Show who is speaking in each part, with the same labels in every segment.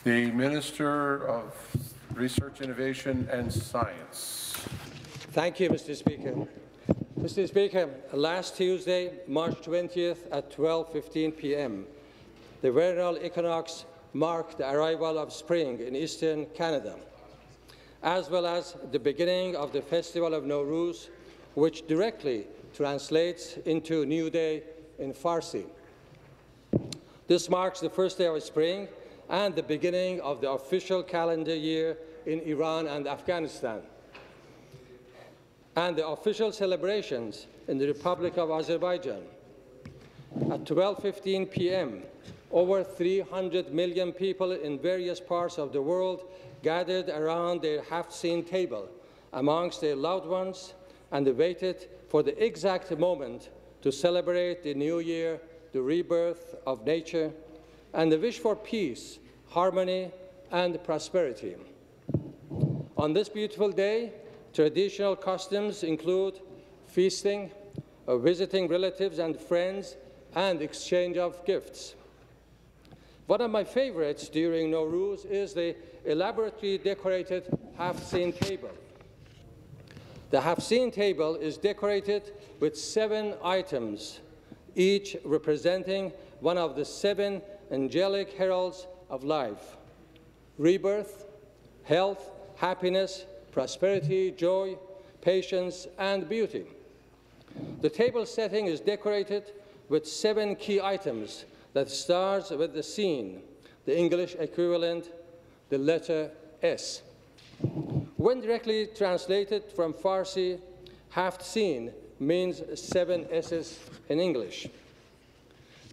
Speaker 1: The Minister of Research, Innovation and Science.
Speaker 2: Thank you, Mr. Speaker. Mr. Speaker, last Tuesday, March 20th at 12:15 p.m., the vernal equinox marked the arrival of spring in eastern Canada, as well as the beginning of the Festival of Nowruz, which directly translates into New Day in Farsi. This marks the first day of spring and the beginning of the official calendar year in Iran and Afghanistan, and the official celebrations in the Republic of Azerbaijan. At 12:15 p.m., over 300 million people in various parts of the world gathered around their half-seen table amongst their loved ones, and they waited for the exact moment to celebrate the new year, the rebirth of nature, and the wish for peace, harmony, and prosperity. On this beautiful day, traditional customs include feasting, visiting relatives and friends, and exchange of gifts. One of my favorites during Nowruz is the elaborately decorated half-seen table. The half-seen table is decorated with 7 items, each representing one of the 7 angelic heralds of life: rebirth, health, happiness, prosperity, joy, patience, and beauty. The table setting is decorated with 7 key items that starts with the scene, the English equivalent, the letter S. When directly translated from Farsi, half-seen means 7 S's in English.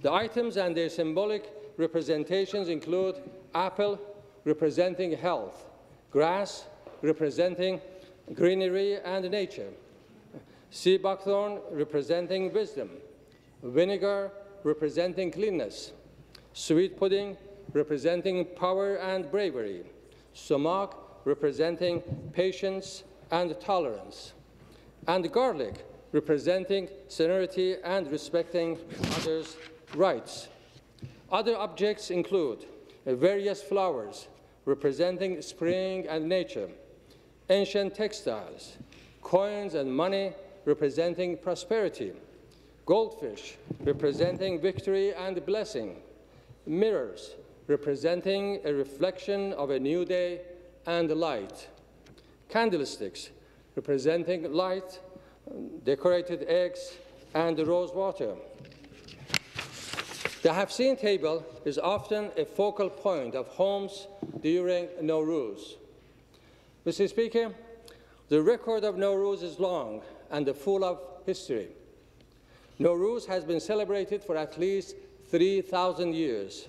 Speaker 2: The items and their symbolic representations include apple, representing health; grass, representing greenery and nature; sea buckthorn, representing wisdom; vinegar, representing cleanness; sweet pudding, representing power and bravery; sumac, representing patience and tolerance; and garlic, representing serenity and respecting others' rights. Other objects include various flowers, representing spring and nature; ancient textiles; coins and money, representing prosperity; goldfish, representing victory and blessing; mirrors, representing a reflection of a new day and light; candlesticks, representing light; decorated eggs, and rose water. The half-seen table is often a focal point of homes during Nowruz. Mr. Speaker, the record of Nowruz is long and full of history. Nowruz has been celebrated for at least 3,000 years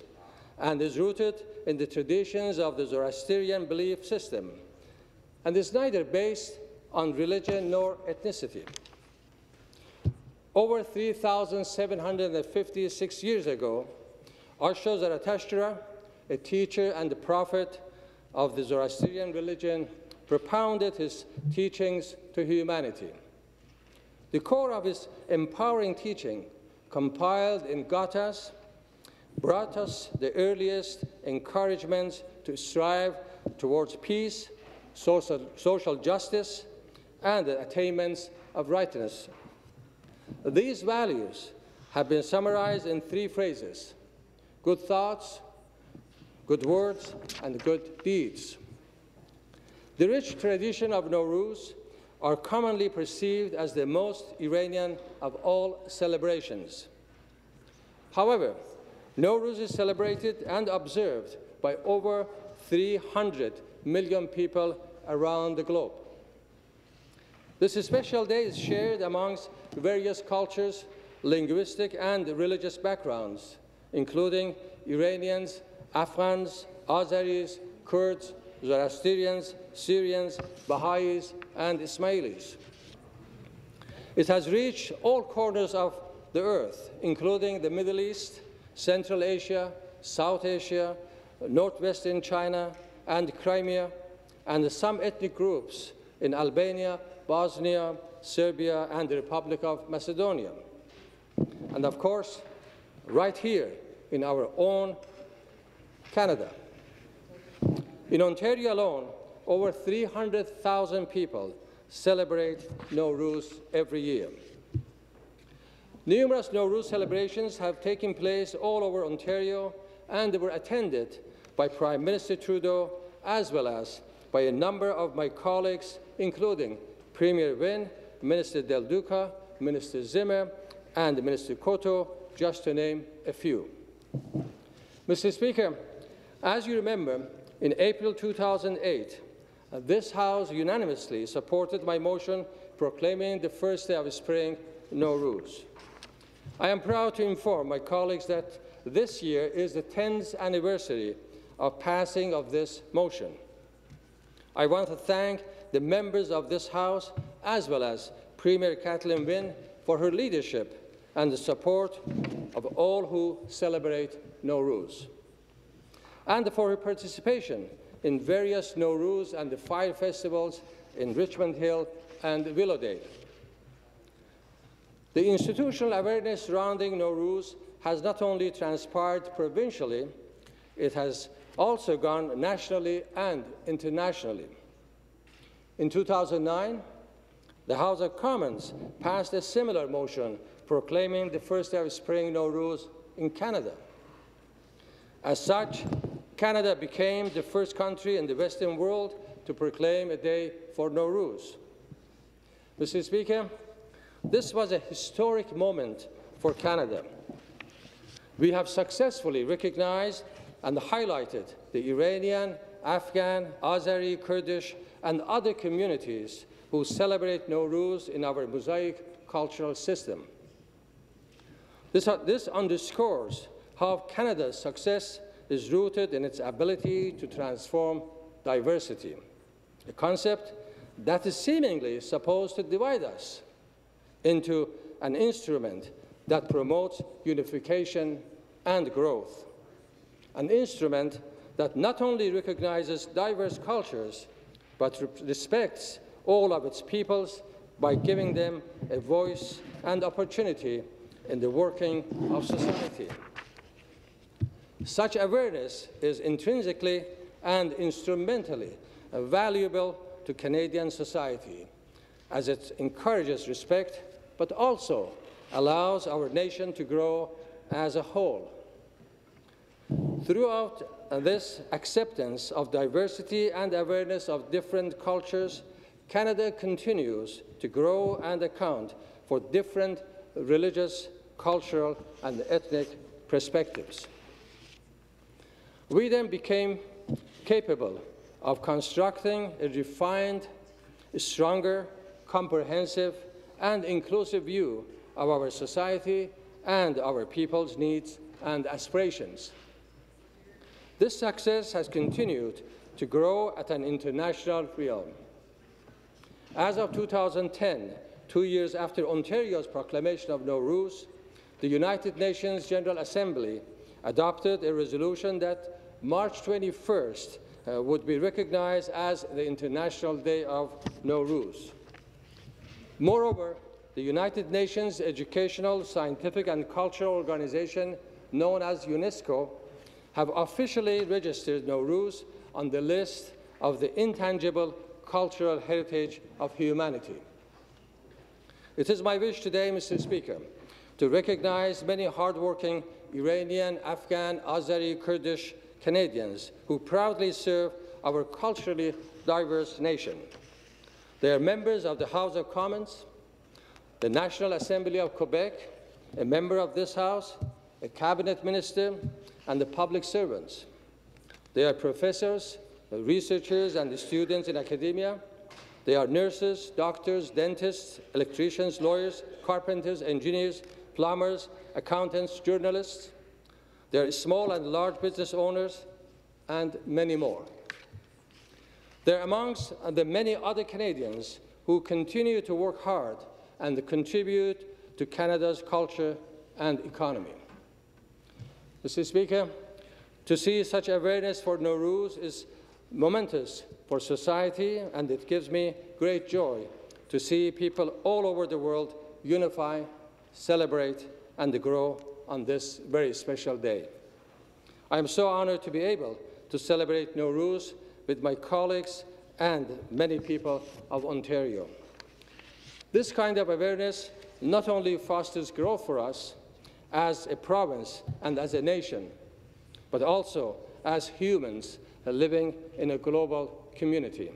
Speaker 2: and is rooted in the traditions of the Zoroastrian belief system, and is neither based on religion nor ethnicity. Over 3,756 years ago, Ashur Zarathustra, a teacher and a prophet of the Zoroastrian religion, propounded his teachings to humanity. The core of his empowering teaching, compiled in gathas, brought us the earliest encouragements to strive towards peace, social justice, and the attainments of rightness. These values have been summarized in 3 phrases: good thoughts, good words, and good deeds. The rich tradition of Nowruz are commonly perceived as the most Iranian of all celebrations. However, Nowruz is celebrated and observed by over 300 million people around the globe. This special day is shared amongst various cultures, linguistic and religious backgrounds, including Iranians, Afghans, Azeris, Kurds, Zoroastrians, Syrians, Baha'is, and Ismailis. It has reached all corners of the earth, including the Middle East, Central Asia, South Asia, northwestern China, and Crimea, and some ethnic groups in Albania, Bosnia, Serbia, and the Republic of Macedonia. And of course, right here in our own Canada. In Ontario alone, over 300,000 people celebrate Nowruz every year. Numerous Nowruz celebrations have taken place all over Ontario, and they were attended by Prime Minister Trudeau as well as by a number of my colleagues, including Premier Wynne, Minister Del Duca, Minister Zimmer, and Minister Cotto, just to name a few. Mr. Speaker, as you remember, in April 2008, this House unanimously supported my motion proclaiming the first day of spring, Nowruz. I am proud to inform my colleagues that this year is the 10th anniversary of passing of this motion. I want to thank the members of this House, as well as Premier Kathleen Wynne, for her leadership and the support of all who celebrate Nowruz, and for her participation in various Nowruz and the fire festivals in Richmond Hill and Willowdale. The institutional awareness surrounding Nowruz has not only transpired provincially, it has also gone nationally and internationally. In 2009, the House of Commons passed a similar motion proclaiming the first day of spring Nowruz in Canada. As such, Canada became the first country in the Western world to proclaim a day for Nowruz. Mr. Speaker, this was a historic moment for Canada. We have successfully recognized and highlighted the Iranian, Afghan, Azeri, Kurdish, and other communities who celebrate Nowruz in our mosaic cultural system. This underscores how Canada's success is rooted in its ability to transform diversity, a concept that is seemingly supposed to divide us into an instrument that promotes unification and growth, an instrument that not only recognizes diverse cultures, but respects all of its peoples by giving them a voice and opportunity in the working of society. Such awareness is intrinsically and instrumentally valuable to Canadian society, as it encourages respect, but also allows our nation to grow as a whole. Throughout this acceptance of diversity and awareness of different cultures, Canada continues to grow and account for different religious, cultural, and ethnic perspectives. We then became capable of constructing a refined, stronger, comprehensive, and inclusive view of our society and our people's needs and aspirations. This success has continued to grow at an international realm. As of 2010, 2 years after Ontario's proclamation of Nowruz, the United Nations General Assembly adopted a resolution that March 21st would be recognized as the International Day of Nowruz. Moreover, the United Nations Educational, Scientific and Cultural Organization, known as UNESCO, have officially registered Nowruz on the list of the intangible cultural heritage of humanity. It is my wish today, Mr. Speaker, to recognize many hardworking Iranian, Afghan, Azeri, Kurdish Canadians who proudly serve our culturally diverse nation. They are members of the House of Commons, the National Assembly of Quebec, a member of this House, a cabinet minister, and the public servants. They are professors, researchers, and students in academia. They are nurses, doctors, dentists, electricians, lawyers, carpenters, engineers, plumbers, accountants, journalists. They are small and large business owners, and many more. They are amongst the many other Canadians who continue to work hard and contribute to Canada's culture and economy. Mr. Speaker, to see such awareness for Nowruz is momentous for society, and it gives me great joy to see people all over the world unify, celebrate, and grow on this very special day. I am so honored to be able to celebrate Nowruz with my colleagues and many people of Ontario. This kind of awareness not only fosters growth for us as a province and as a nation, but also as humans living in a global community.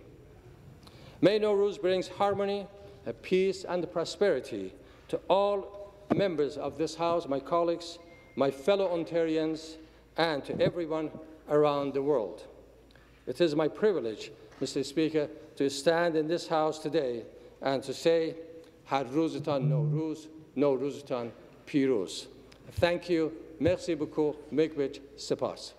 Speaker 2: May Nowruz brings harmony, peace, and prosperity to all members of this House, my colleagues, my fellow Ontarians, and to everyone around the world. It is my privilege, Mr. Speaker, to stand in this House today and to say, Har Rozetan Nowruz, Nowruztan Piruz. Thank you. Merci beaucoup. Miigwech Sepas.